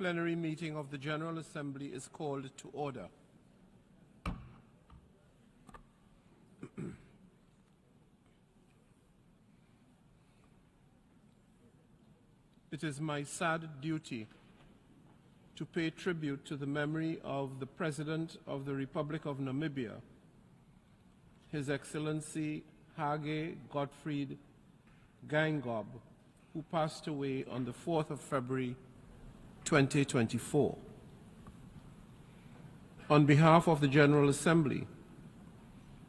plenary meeting of the General Assembly is called to order. It is my sad duty to pay tribute to the memory of the President of the Republic of Namibia, His Excellency Hage Gottfried Geingob, who passed away on the 4th of February 2024. On behalf of the General Assembly,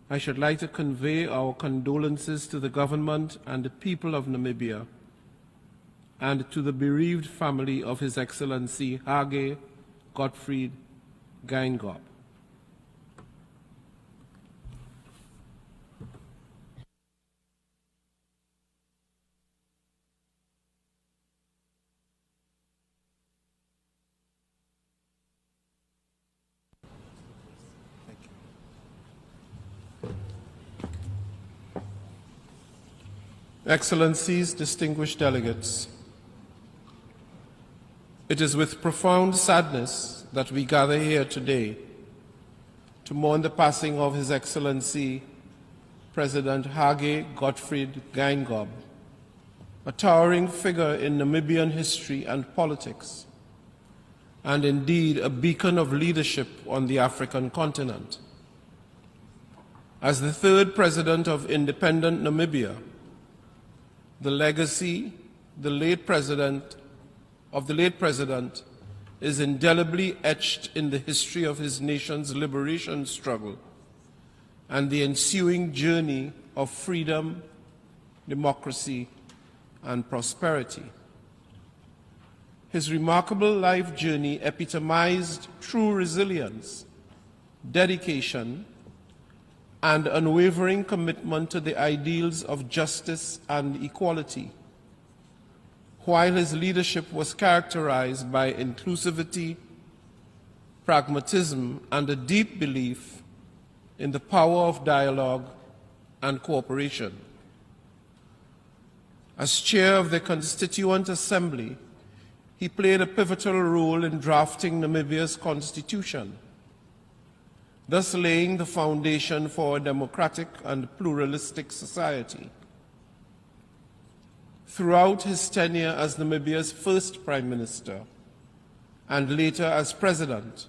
I should like to convey our condolences to the government and the people of Namibia and to the bereaved family of His Excellency Hage Gottfried Geingob. Excellencies, distinguished delegates, it is with profound sadness that we gather here today to mourn the passing of His Excellency President Hage Gottfried Geingob, a towering figure in Namibian history and politics, and indeed a beacon of leadership on the African continent. As the third president of independent Namibia, the legacy of the late president is indelibly etched in the history of his nation's liberation struggle and the ensuing journey of freedom, democracy, and prosperity. His remarkable life journey epitomized true resilience, dedication, and unwavering commitment to the ideals of justice and equality, while his leadership was characterized by inclusivity, pragmatism, and a deep belief in the power of dialogue and cooperation. As chair of the Constituent Assembly, he played a pivotal role in drafting Namibia's constitution, thus laying the foundation for a democratic and pluralistic society. Throughout his tenure as Namibia's first Prime Minister and later as President,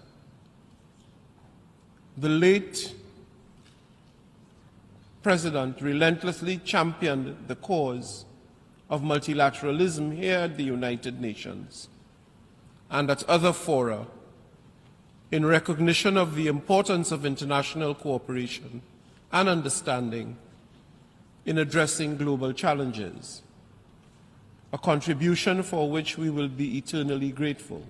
the late President relentlessly championed the cause of multilateralism here at the United Nations and at other fora, in recognition of the importance of international cooperation and understanding in addressing global challenges, a contribution for which we will be eternally grateful.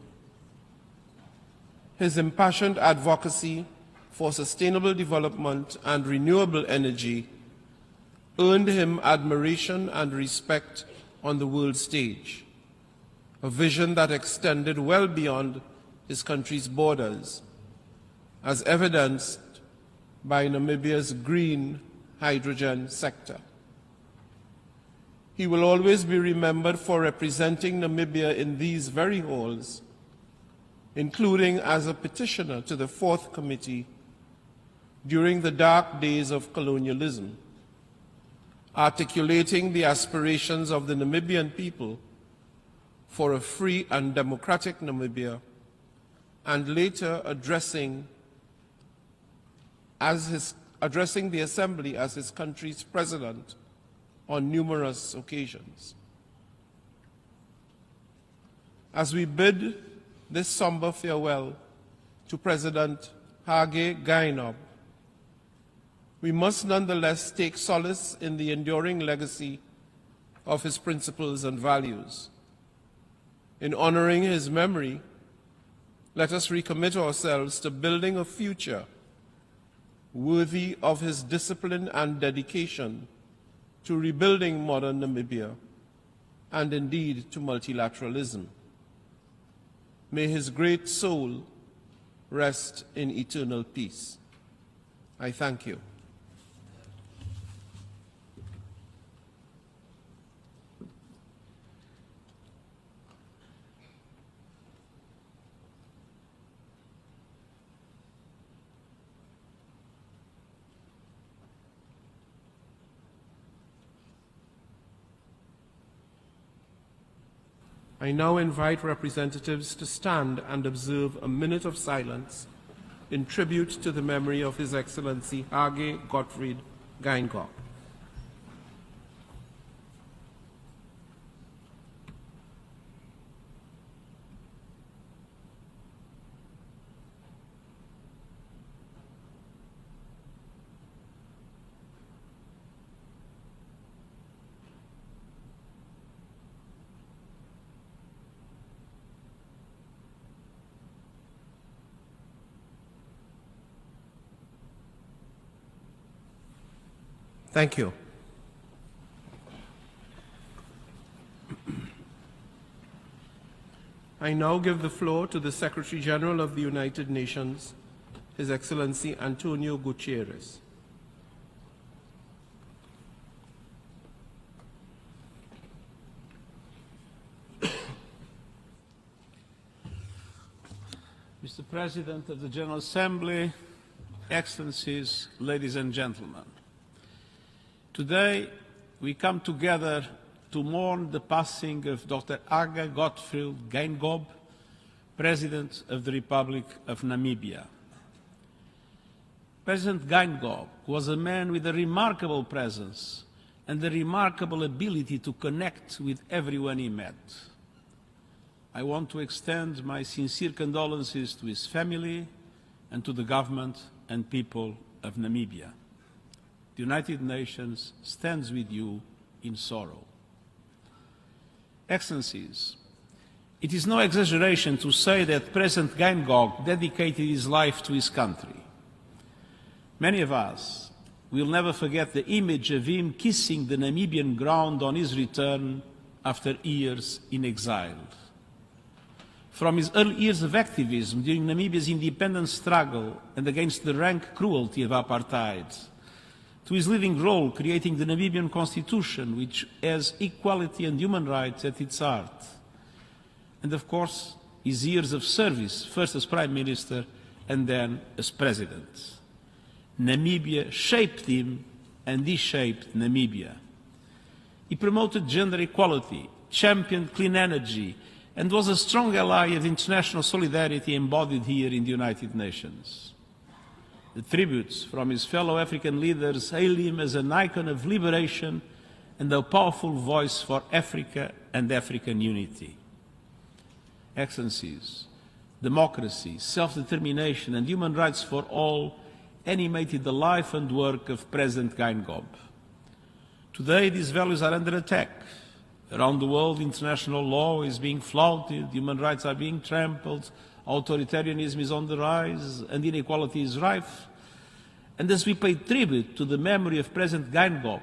His impassioned advocacy for sustainable development and renewable energy earned him admiration and respect on the world stage, a vision that extended well beyond his country's borders, as evidenced by Namibia's green hydrogen sector. He will always be remembered for representing Namibia in these very halls, including as a petitioner to the Fourth Committee during the dark days of colonialism, articulating the aspirations of the Namibian people for a free and democratic Namibia, and later addressing the Assembly as his country's president on numerous occasions. As we bid this somber farewell to President Hage Geingob, we must nonetheless take solace in the enduring legacy of his principles and values. In honoring his memory, let us recommit ourselves to building a future worthy of his discipline and dedication to rebuilding modern Namibia and indeed to multilateralism. May his great soul rest in eternal peace. I thank you. I now invite representatives to stand and observe a minute of silence in tribute to the memory of His Excellency Hage Gottfried Geingob. Thank you. I now give the floor to the Secretary General of the United Nations, His Excellency Antonio Guterres. Mr. President of the General Assembly, Excellencies, ladies and gentlemen. Today, we come together to mourn the passing of Dr. Hage Gottfried Geingob, President of the Republic of Namibia. President Geingob was a man with a remarkable presence and a remarkable ability to connect with everyone he met. I want to extend my sincere condolences to his family and to the government and people of Namibia. The United Nations stands with you in sorrow. Excellencies, it is no exaggeration to say that President Geingob dedicated his life to his country. Many of us will never forget the image of him kissing the Namibian ground on his return after years in exile. From his early years of activism during Namibia's independence struggle and against the rank cruelty of apartheid, to his leading role creating the Namibian Constitution, which has equality and human rights at its heart. And of course, his years of service, first as Prime Minister and then as President. Namibia shaped him and he shaped Namibia. He promoted gender equality, championed clean energy, and was a strong ally of international solidarity embodied here in the United Nations. The tributes from his fellow African leaders hail him as an icon of liberation and a powerful voice for Africa and African unity. Excellencies, democracy, self-determination and human rights for all animated the life and work of President Geingob. Today, these values are under attack. Around the world, international law is being flouted, human rights are being trampled, authoritarianism is on the rise, and inequality is rife. And as we pay tribute to the memory of President Geingob,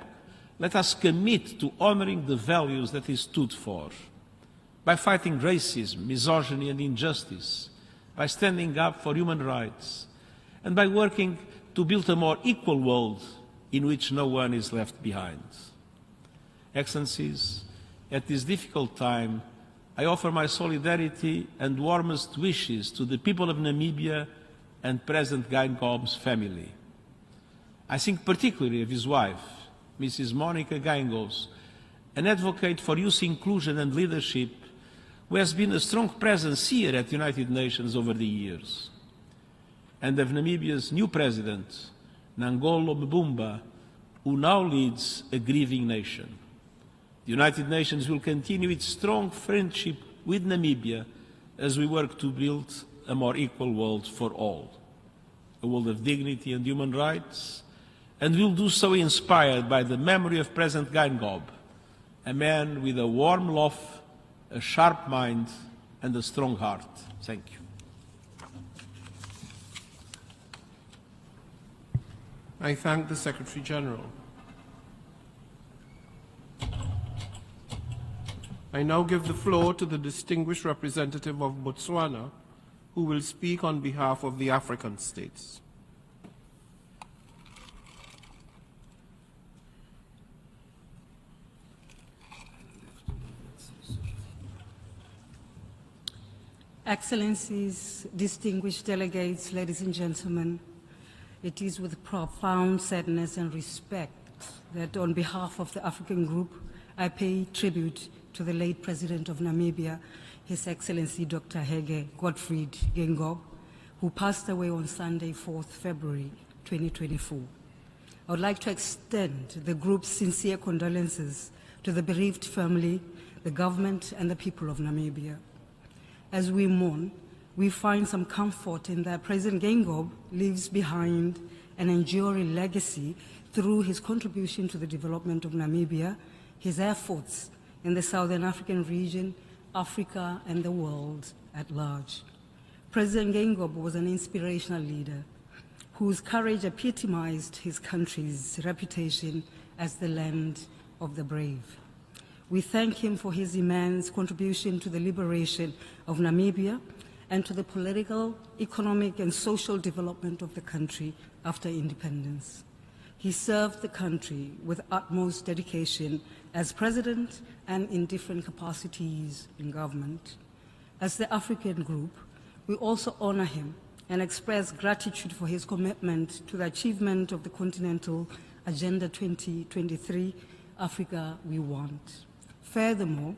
let us commit to honoring the values that he stood for, by fighting racism, misogyny and injustice, by standing up for human rights, and by working to build a more equal world in which no one is left behind. Excellencies, at this difficult time, I offer my solidarity and warmest wishes to the people of Namibia and President Geingob's family. I think particularly of his wife, Mrs. Monica Geingob, an advocate for youth inclusion and leadership, who has been a strong presence here at the United Nations over the years, and of Namibia's new president, Nangolo Mbumba, who now leads a grieving nation. The United Nations will continue its strong friendship with Namibia as we work to build a more equal world for all, a world of dignity and human rights, and will do so inspired by the memory of President Geingob, a man with a warm love, a sharp mind, and a strong heart. Thank you. I thank the Secretary General. I now give the floor to the distinguished representative of Botswana, who will speak on behalf of the African states. Excellencies, distinguished delegates, ladies and gentlemen, it is with profound sadness and respect that on behalf of the African Group, I pay tribute to the late President of Namibia, His Excellency Dr. Hage Gottfried Geingob, who passed away on Sunday, 4th February 2024. I would like to extend the group's sincere condolences to the bereaved family, the government, and the people of Namibia. As we mourn, we find some comfort in that President Geingob leaves behind an enduring legacy through his contribution to the development of Namibia, his efforts in the Southern African region, Africa, and the world at large. President Geingob was an inspirational leader whose courage epitomized his country's reputation as the land of the brave. We thank him for his immense contribution to the liberation of Namibia and to the political, economic, and social development of the country after independence. He served the country with utmost dedication as president and in different capacities in government. As the African group, we also honor him and express gratitude for his commitment to the achievement of the Continental Agenda 2023, Africa We Want. Furthermore,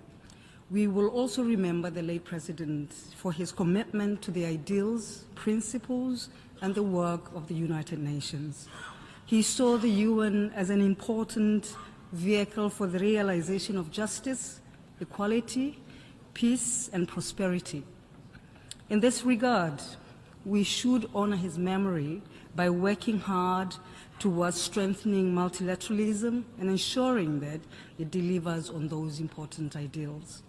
we will also remember the late President for his commitment to the ideals, principles, and the work of the United Nations. He saw the UN as an important vehicle for the realization of justice, equality, peace, and prosperity. In this regard, we should honor his memory by working hard towards strengthening multilateralism and ensuring that it delivers on those important ideals.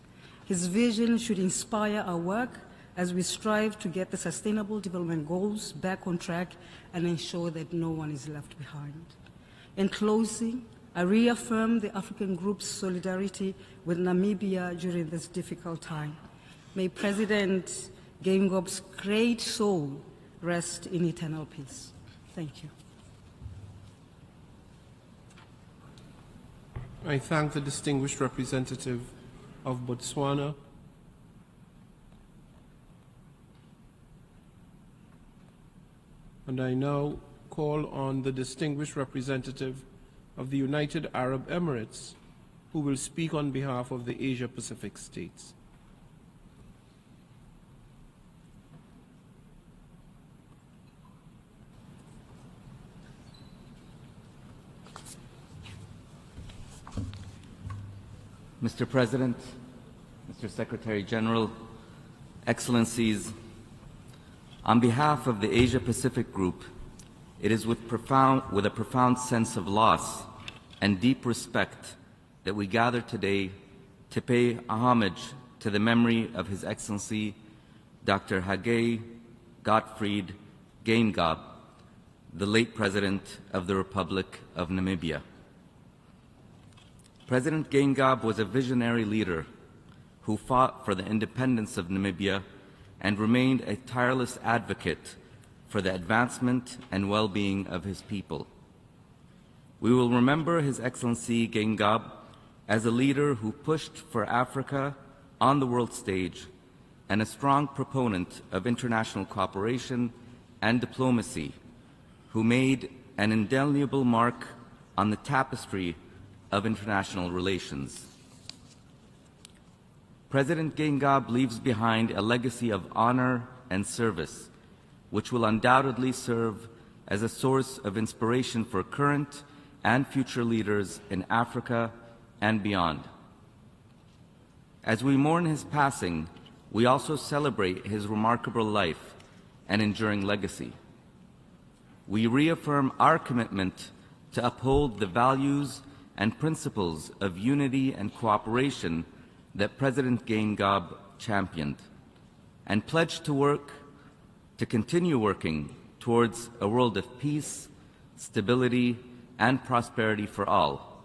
His vision should inspire our work as we strive to get the Sustainable Development Goals back on track and ensure that no one is left behind. In closing, I reaffirm the African Group's solidarity with Namibia during this difficult time. May President Geingob's great soul rest in eternal peace. Thank you. I thank the distinguished representative of Botswana. And I now call on the distinguished representative of the United Arab Emirates, who will speak on behalf of the Asia-Pacific states. Mr. President, Mr. Secretary General, Excellencies, on behalf of the Asia-Pacific Group, it is with a profound sense of loss and deep respect that we gather today to pay homage to the memory of His Excellency Dr. Hage Gottfried Geingob, the late President of the Republic of Namibia. President Geingob was a visionary leader who fought for the independence of Namibia and remained a tireless advocate for the advancement and well-being of his people. We will remember His Excellency Geingob as a leader who pushed for Africa on the world stage and a strong proponent of international cooperation and diplomacy, who made an indelible mark on the tapestry of international relations. President Geingob leaves behind a legacy of honor and service, which will undoubtedly serve as a source of inspiration for current and future leaders in Africa and beyond. As we mourn his passing, we also celebrate his remarkable life and enduring legacy. We reaffirm our commitment to uphold the values and principles of unity and cooperation that President Geingob championed, and pledge to continue working towards a world of peace, stability, and prosperity for all.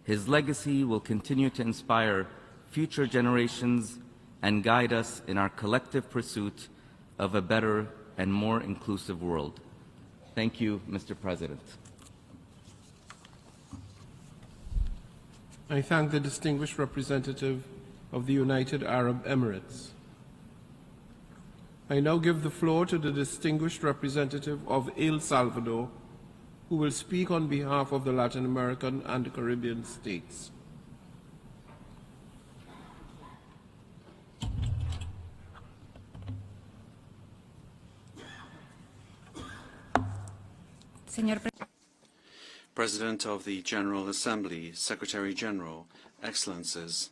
His legacy will continue to inspire future generations and guide us in our collective pursuit of a better and more inclusive world. Thank you, Mr. President. I thank the distinguished representative of the United Arab Emirates. I now give the floor to the distinguished representative of El Salvador, who will speak on behalf of the Latin American and the Caribbean states. Señor President of the General Assembly, Secretary General, Excellencies,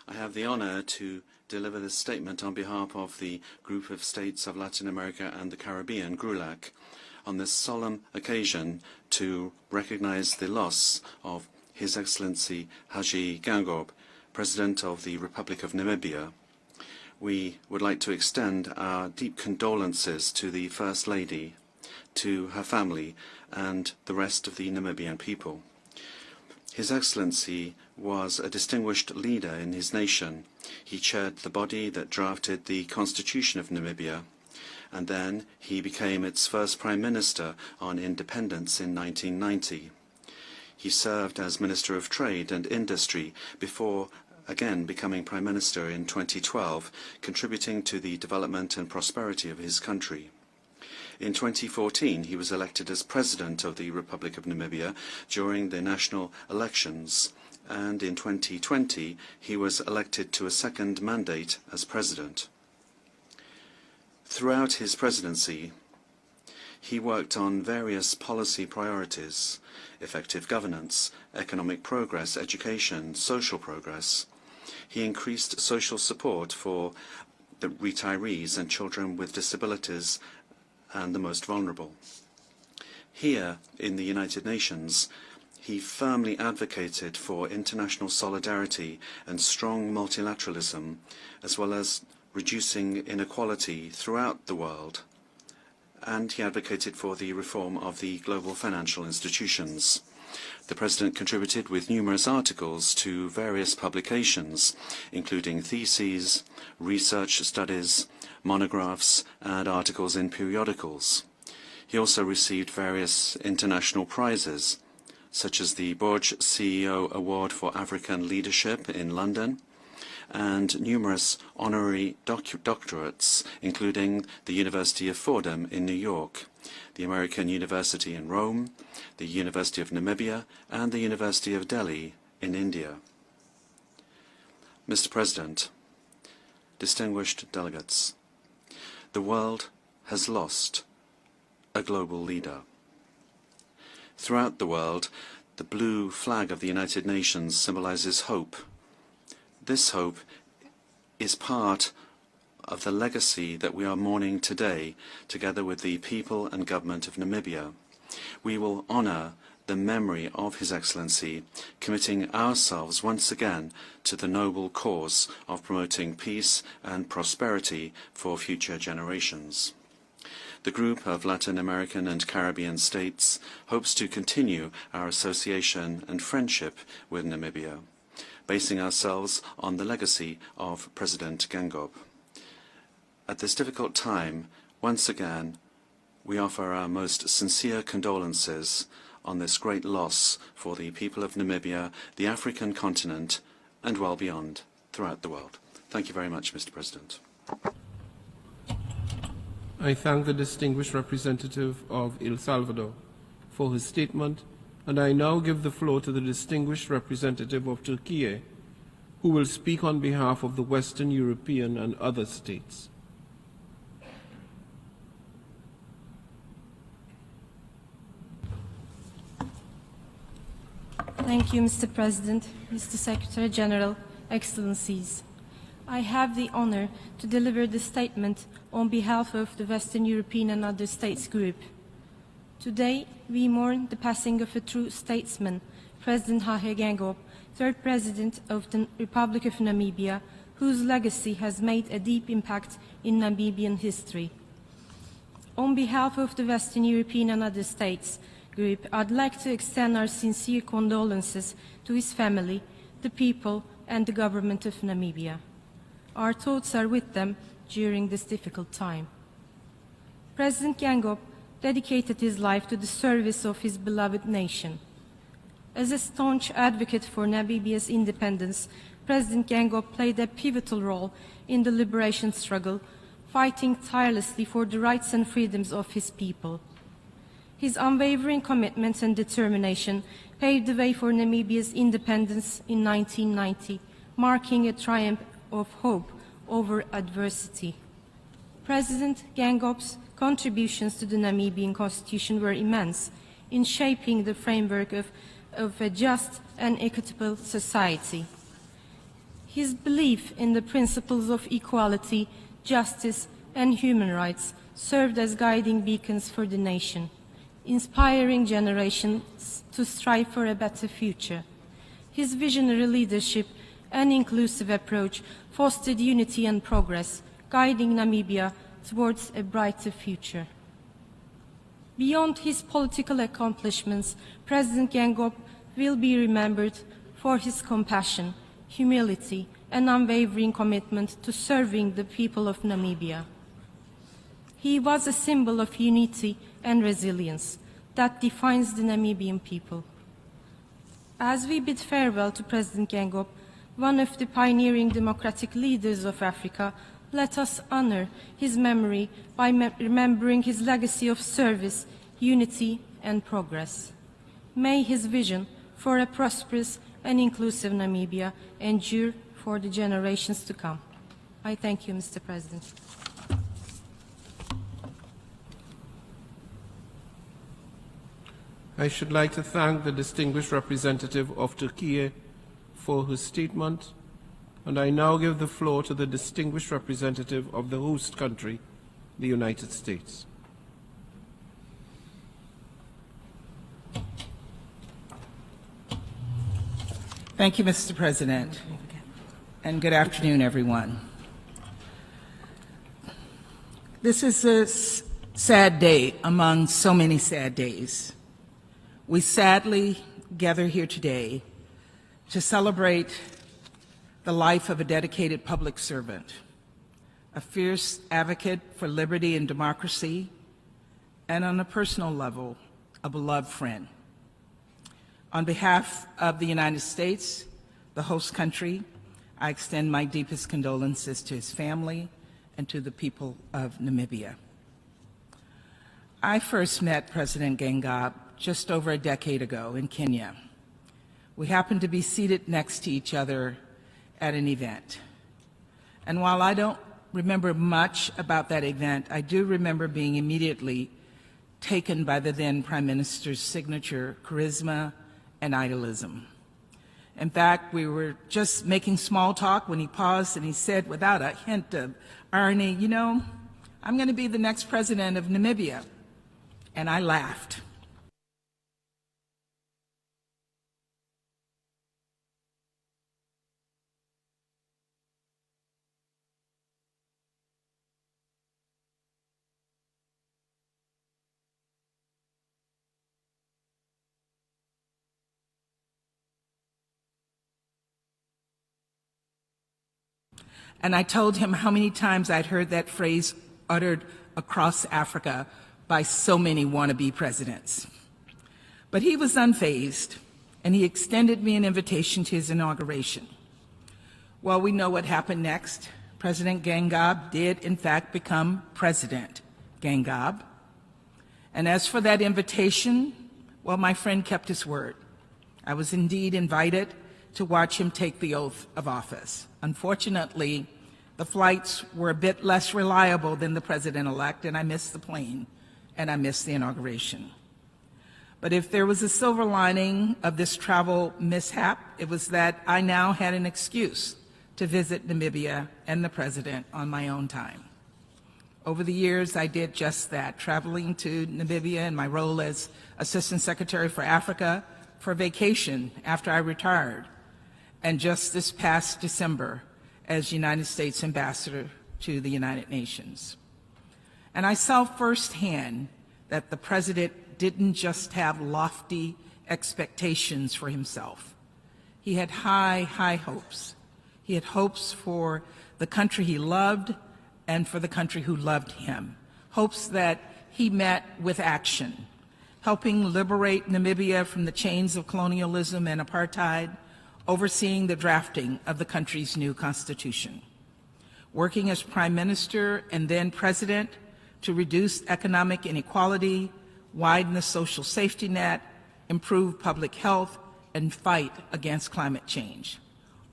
I have the honor to deliver this statement on behalf of the Group of States of Latin America and the Caribbean, GRULAC, on this solemn occasion to recognize the loss of His Excellency Hage Geingob, President of the Republic of Namibia. We would like to extend our deep condolences to the First Lady, to her family, and the rest of the Namibian people. His Excellency was a distinguished leader in his nation. He chaired the body that drafted the Constitution of Namibia, and then he became its first Prime Minister on independence in 1990. He served as Minister of Trade and Industry before again becoming Prime Minister in 2012, contributing to the development and prosperity of his country. In 2014, he was elected as President of the Republic of Namibia during the national elections, and in 2020, he was elected to a second mandate as President. Throughout his presidency, he worked on various policy priorities: effective governance, economic progress, education, social progress. He increased social support for the retirees and children with disabilities and the most vulnerable. Here, in the United Nations, he firmly advocated for international solidarity and strong multilateralism, as well as reducing inequality throughout the world. And he advocated for the reform of the global financial institutions. The President contributed with numerous articles to various publications, including theses, research studies, monographs, and articles in periodicals. He also received various international prizes, such as the Borge CEO Award for African Leadership in London, and numerous honorary doctorates, including the University of Fordham in New York, the American University in Rome, the University of Namibia, and the University of Delhi in India. Mr. President, distinguished delegates, the world has lost a global leader. Throughout the world, the blue flag of the United Nations symbolizes hope. This hope is part of the legacy that we are mourning today, together with the people and government of Namibia. We will honor the memory of His Excellency, committing ourselves once again to the noble cause of promoting peace and prosperity for future generations. The group of Latin American and Caribbean states hopes to continue our association and friendship with Namibia, basing ourselves on the legacy of President Geingob. At this difficult time, once again, we offer our most sincere condolences on this great loss for the people of Namibia, the African continent, and well beyond, throughout the world. Thank you very much, Mr. President. I thank the distinguished representative of El Salvador for his statement, and I now give the floor to the distinguished representative of Turkey, who will speak on behalf of the Western European and other states. Thank you, Mr. President, Mr. Secretary General, Excellencies. I have the honor to deliver the statement on behalf of the Western European and other states group. Today, we mourn the passing of a true statesman, President Hage Geingob, third President of the Republic of Namibia, whose legacy has made a deep impact in Namibian history. On behalf of the Western European and other states group, I'd like to extend our sincere condolences to his family, the people, and the government of Namibia. Our thoughts are with them during this difficult time. President Geingob dedicated his life to the service of his beloved nation. As a staunch advocate for Namibia's independence, President Geingob played a pivotal role in the liberation struggle, fighting tirelessly for the rights and freedoms of his people. His unwavering commitment and determination paved the way for Namibia's independence in 1990, marking a triumph of hope over adversity. President Geingob's contributions to the Namibian constitution were immense in shaping the framework of a just and equitable society. His belief in the principles of equality, justice, and human rights served as guiding beacons for the nation, inspiring generations to strive for a better future. His visionary leadership and inclusive approach fostered unity and progress, guiding Namibia towards a brighter future. Beyond his political accomplishments, President Geingob will be remembered for his compassion, humility, and unwavering commitment to serving the people of Namibia. He was a symbol of unity and resilience that defines the Namibian people. As we bid farewell to President Geingob, one of the pioneering democratic leaders of Africa, let us honor his memory by remembering his legacy of service, unity, and progress. May his vision for a prosperous and inclusive Namibia endure for the generations to come. I thank you, Mr. President. I should like to thank the distinguished representative of Turkey for his statement, and I now give the floor to the distinguished representative of the host country, the United States. Thank you, Mr. President, and good afternoon, everyone. This is a sad day among so many sad days. We sadly gather here today to celebrate the life of a dedicated public servant, a fierce advocate for liberty and democracy, and on a personal level, a beloved friend. On behalf of the United States, the host country, I extend my deepest condolences to his family and to the people of Namibia. I first met President Geingob just over a decade ago in Kenya. We happened to be seated next to each other at an event. And while I don't remember much about that event, I do remember being immediately taken by the then Prime Minister's signature charisma and idealism. In fact, we were just making small talk when he paused and he said, without a hint of irony, "You know, I'm going to be the next president of Namibia." And I laughed. And I told him how many times I'd heard that phrase uttered across Africa by so many wannabe presidents. But he was unfazed, and he extended me an invitation to his inauguration. Well, we know what happened next. President Geingob did, in fact, become President Geingob. And as for that invitation, well, my friend kept his word. I was indeed invited to watch him take the oath of office. Unfortunately, the flights were a bit less reliable than the president-elect, and I missed the plane, and I missed the inauguration. But if there was a silver lining of this travel mishap, it was that I now had an excuse to visit Namibia and the president on my own time. Over the years, I did just that, traveling to Namibia in my role as Assistant Secretary for Africa for vacation after I retired, and just this past December as United States Ambassador to the United Nations. And I saw firsthand that the President didn't just have lofty expectations for himself. He had high, high hopes. He had hopes for the country he loved and for the country who loved him. Hopes that he met with action, helping liberate Namibia from the chains of colonialism and apartheid, overseeing the drafting of the country's new constitution, working as Prime Minister and then President to reduce economic inequality, widen the social safety net, improve public health, and fight against climate change,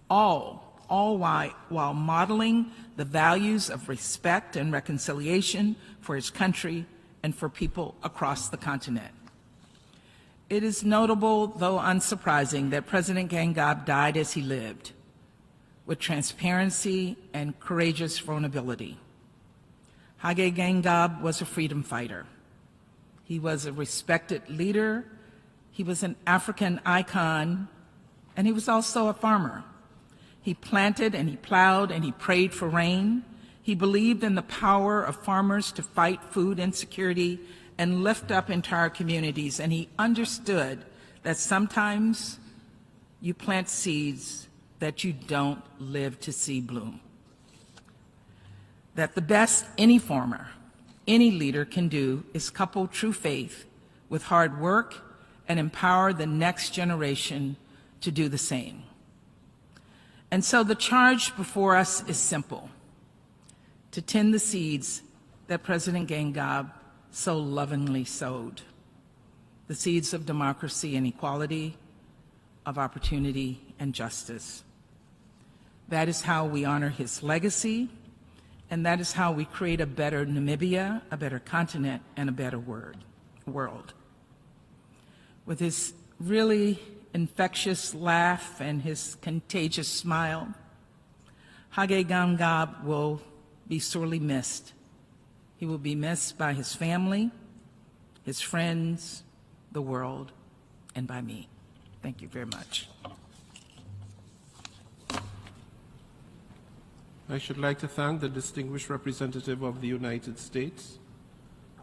all all while modeling the values of respect and reconciliation for his country and for people across the continent. It is notable, though unsurprising, that President Geingob died as he lived, with transparency and courageous vulnerability. Hage Geingob was a freedom fighter. He was a respected leader. He was an African icon, and he was also a farmer. He planted and he plowed and he prayed for rain. He believed in the power of farmers to fight food insecurity and lift up entire communities, and he understood that sometimes you plant seeds that you don't live to see bloom. That the best any farmer, any leader can do is couple true faith with hard work and empower the next generation to do the same. And so the charge before us is simple: to tend the seeds that President Geingob so lovingly sowed, the seeds of democracy and equality, of opportunity and justice. That is how we honor his legacy, and that is how we create a better Namibia, a better continent, and a better world. With his really infectious laugh and his contagious smile, Hage Geingob will be sorely missed. He will be missed by his family, his friends, the world, and by me. Thank you very much. I should like to thank the distinguished representative of the United States,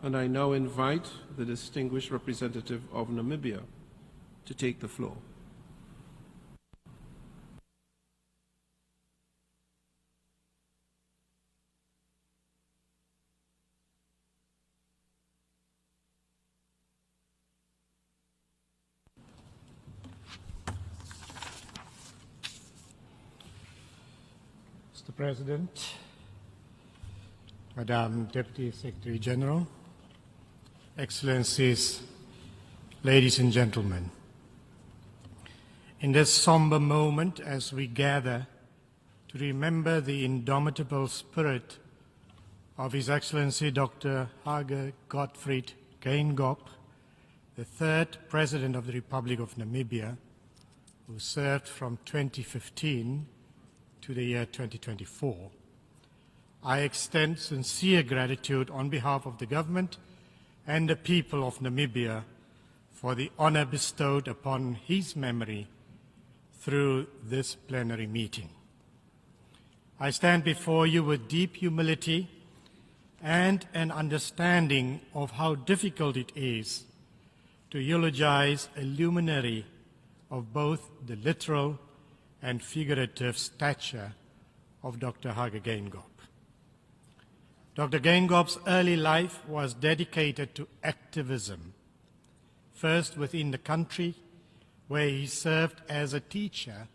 and I now invite the distinguished representative of Namibia to take the floor. Mr. President, Madam Deputy Secretary General, Excellencies, ladies and gentlemen, in this somber moment as we gather to remember the indomitable spirit of His Excellency Dr. Hage Gottfried Geingob, the third President of the Republic of Namibia, who served from 2015 to the year 2024. I extend sincere gratitude on behalf of the government and the people of Namibia for the honor bestowed upon his memory through this plenary meeting. I stand before you with deep humility and an understanding of how difficult it is to eulogize a luminary of both the literal and figurative stature of Dr. Hage Geingob. Dr. Geingob's early life was dedicated to activism, first within the country, where he served as a teacher,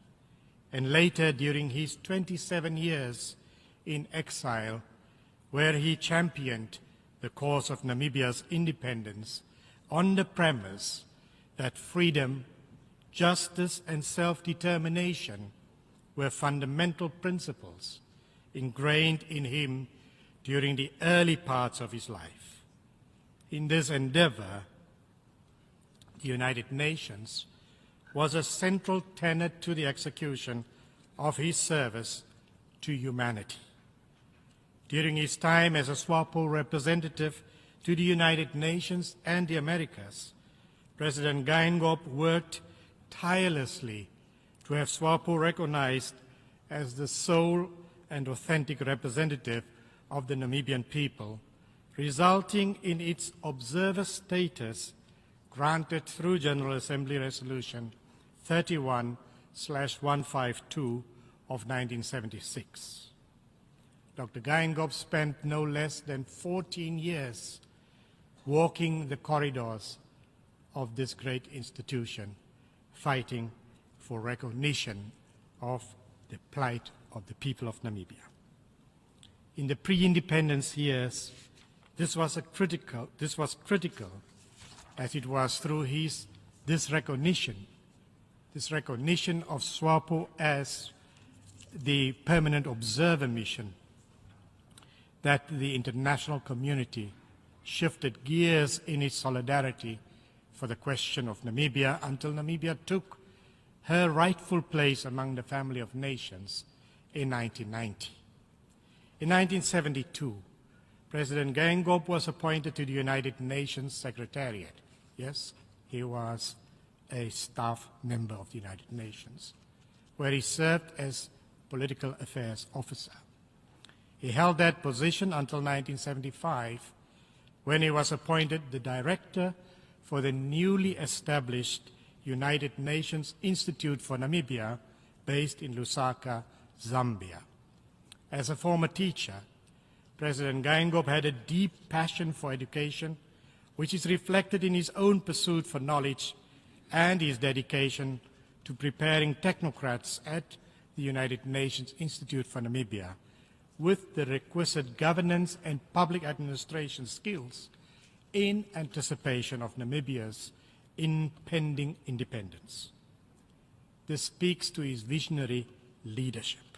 and later during his 27 years in exile, where he championed the cause of Namibia's independence on the premise that freedom, justice, and self-determination were fundamental principles ingrained in him during the early parts of his life. In this endeavor, the United Nations was a central tenet to the execution of his service to humanity. During his time as a SWAPO representative to the United Nations and the Americas, President Geingob worked tirelessly to have SWAPO recognized as the sole and authentic representative of the Namibian people, resulting in its observer status granted through General Assembly Resolution 31/152 of 1976. Dr. Geingob spent no less than 14 years walking the corridors of this great institution, fighting for recognition of the plight of the people of Namibia. In the pre-independence years, this was critical as it was through this recognition of SWAPO as the permanent observer mission that the international community shifted gears in its solidarity for the question of Namibia until Namibia took her rightful place among the family of nations in 1990. In 1972, President Geingob was appointed to the United Nations Secretariat. Yes, he was a staff member of the United Nations, where he served as political affairs officer. He held that position until 1975, when he was appointed the director for the newly established United Nations Institute for Namibia, based in Lusaka, Zambia. As a former teacher, President Geingob had a deep passion for education, which is reflected in his own pursuit for knowledge and his dedication to preparing technocrats at the United Nations Institute for Namibia with the requisite governance and public administration skills in anticipation of Namibia's impending independence. This speaks to his visionary leadership.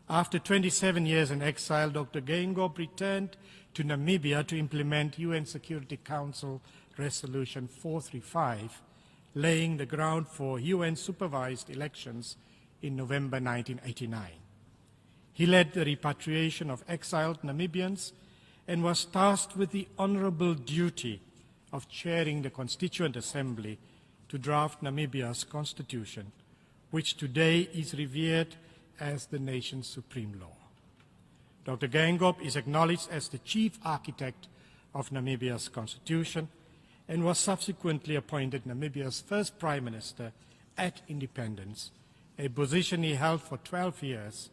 After 27 years in exile, Dr. Geingob returned to Namibia to implement UN Security Council Resolution 435, laying the ground for UN-supervised elections in November 1989. He led the repatriation of exiled Namibians and was tasked with the honorable duty of chairing the Constituent Assembly to draft Namibia's constitution, which today is revered as the nation's supreme law. Dr. Geingob is acknowledged as the chief architect of Namibia's constitution and was subsequently appointed Namibia's first prime minister at independence, a position he held for 12 years,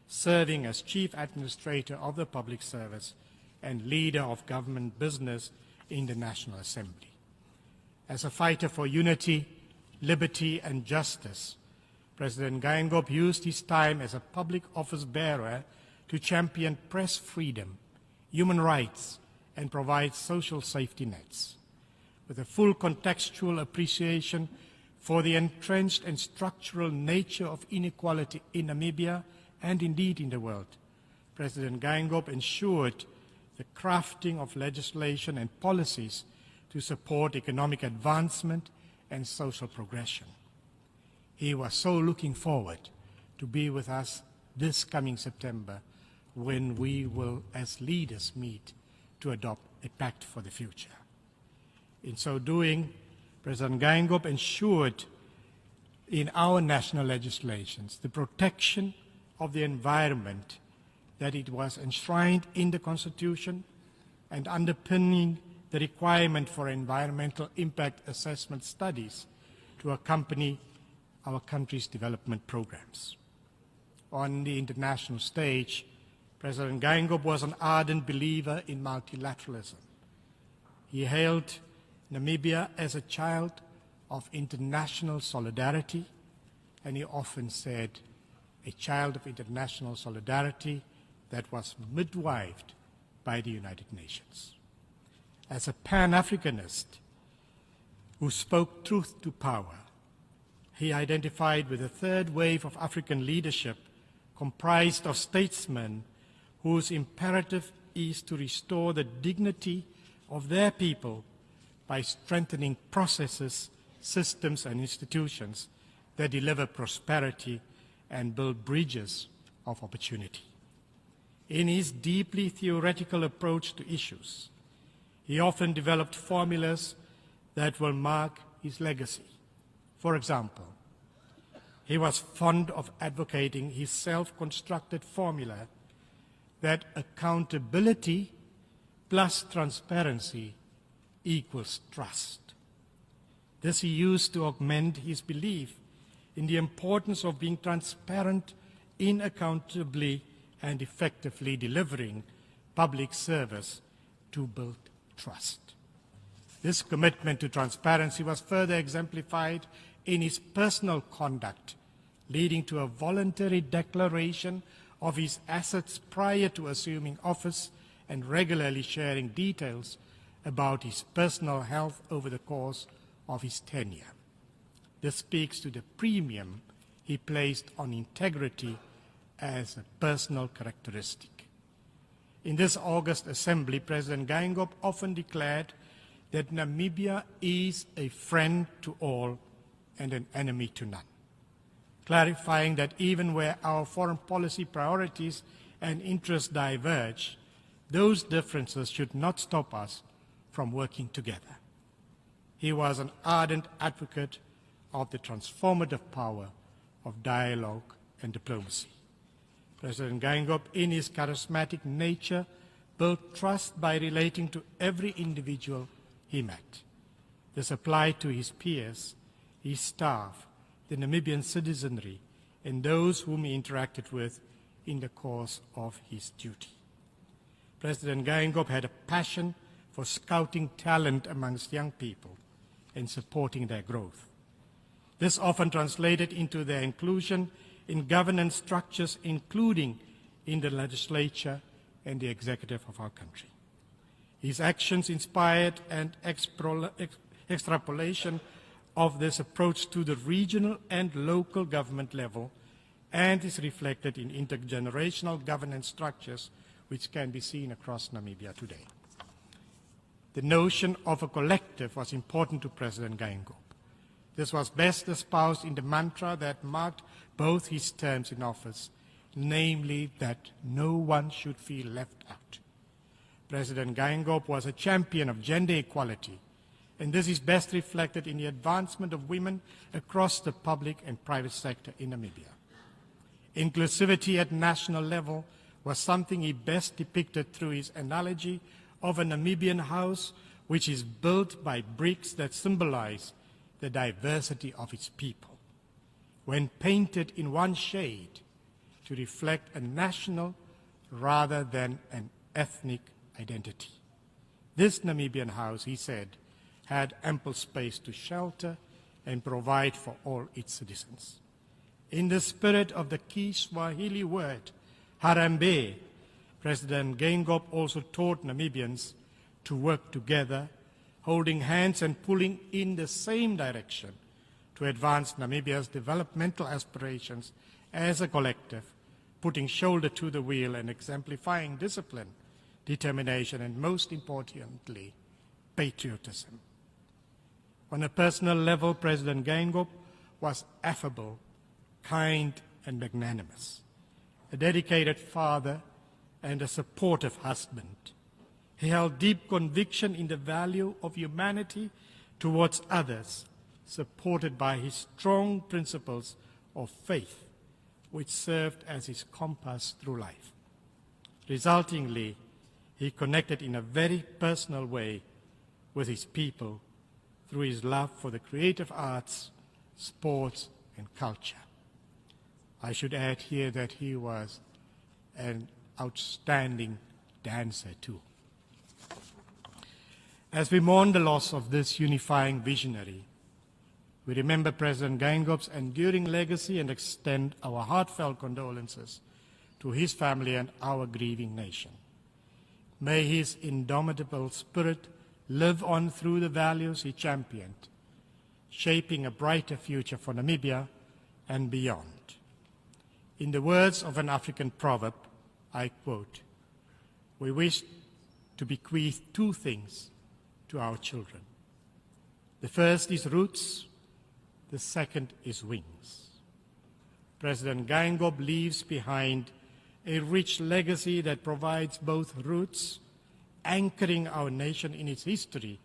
serving as chief administrator of the public service and leader of government business in the National Assembly. As a fighter for unity, liberty, and justice, President Geingob used his time as a public office bearer to champion press freedom, human rights, and provide social safety nets. With a full contextual appreciation for the entrenched and structural nature of inequality in Namibia and indeed in the world, President Geingob ensured the crafting of legislation and policies to support economic advancement and social progression. He was so looking forward to be with us this coming September, when we will, as leaders, meet to adopt a pact for the future. In so doing, President Geingob ensured in our national legislations the protection of the environment, that it was enshrined in the Constitution and underpinning the requirement for environmental impact assessment studies to accompany our country's development programs. On the international stage, President Geingob was an ardent believer in multilateralism. He hailed Namibia as a child of international solidarity, and he often said, a child of international solidarity that was midwifed by the United Nations. As a Pan-Africanist who spoke truth to power, he identified with a third wave of African leadership comprised of statesmen whose imperative is to restore the dignity of their people by strengthening processes, systems, and institutions that deliver prosperity and build bridges of opportunity. In his deeply theoretical approach to issues, he often developed formulas that will mark his legacy. For example, he was fond of advocating his self-constructed formula that accountability plus transparency equals trust. This he used to augment his belief in the importance of being transparent in accountably and effectively delivering public service to build trust. This commitment to transparency was further exemplified in his personal conduct, leading to a voluntary declaration of his assets prior to assuming office and regularly sharing details about his personal health over the course of his tenure. This speaks to the premium he placed on integrity as a personal characteristic. In this August assembly, President Geingob often declared that Namibia is a friend to all and an enemy to none, clarifying that even where our foreign policy priorities and interests diverge, those differences should not stop us from working together. He was an ardent advocate of the transformative power of dialogue and diplomacy. President Geingob, in his charismatic nature, built trust by relating to every individual he met. This applied to his peers, his staff, the Namibian citizenry, and those whom he interacted with in the course of his duty. President Geingob had a passion for scouting talent amongst young people and supporting their growth. This often translated into their inclusion in governance structures, including in the legislature and the executive of our country. His actions inspired an extrapolation of this approach to the regional and local government level and is reflected in intergenerational governance structures which can be seen across Namibia today. The notion of a collective was important to President Geingob. This was best espoused in the mantra that marked both his terms in office, namely that no one should feel left out. President Geingob was a champion of gender equality, and this is best reflected in the advancement of women across the public and private sector in Namibia. Inclusivity at national level was something he best depicted through his analogy of a Namibian house which is built by bricks that symbolize the diversity of its people, when painted in one shade to reflect a national rather than an ethnic identity. This Namibian house, he said, had ample space to shelter and provide for all its citizens. In the spirit of the key Swahili word, Harambee, President Geingob also taught Namibians to work together, holding hands and pulling in the same direction to advance Namibia's developmental aspirations as a collective, putting shoulder to the wheel and exemplifying discipline, determination, and most importantly, patriotism. On a personal level, President Geingob was affable, kind, and magnanimous, a dedicated father and a supportive husband. He held deep conviction in the value of humanity towards others, supported by his strong principles of faith, which served as his compass through life. Resultingly, he connected in a very personal way with his people through his love for the creative arts, sports, and culture. I should add here that he was an outstanding dancer too. As we mourn the loss of this unifying visionary, we remember President Geingob's enduring legacy and extend our heartfelt condolences to his family and our grieving nation. May his indomitable spirit live on through the values he championed, shaping a brighter future for Namibia and beyond. In the words of an African proverb, I quote, "We wish to bequeath two things to our children. The first is roots, the second is wings." President Geingob leaves behind a rich legacy that provides both roots, anchoring our nation in its history,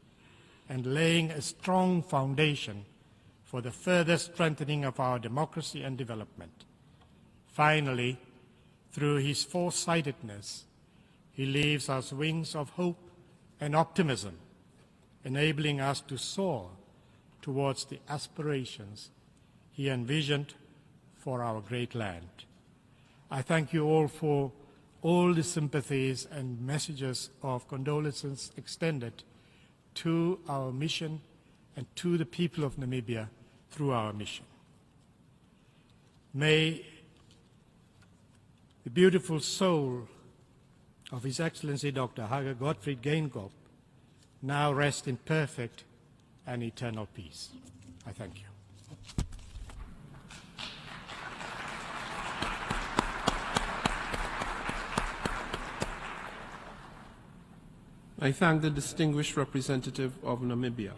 and laying a strong foundation for the further strengthening of our democracy and development. Finally, through his foresightedness, he leaves us wings of hope and optimism, enabling us to soar towards the aspirations he envisioned for our great land. I thank you all for all the sympathies and messages of condolences extended to our mission and to the people of Namibia through our mission. May the beautiful soul of His Excellency Dr. Hage Gottfried Geingob now rest in perfect and eternal peace. I thank you. I thank the distinguished representative of Namibia.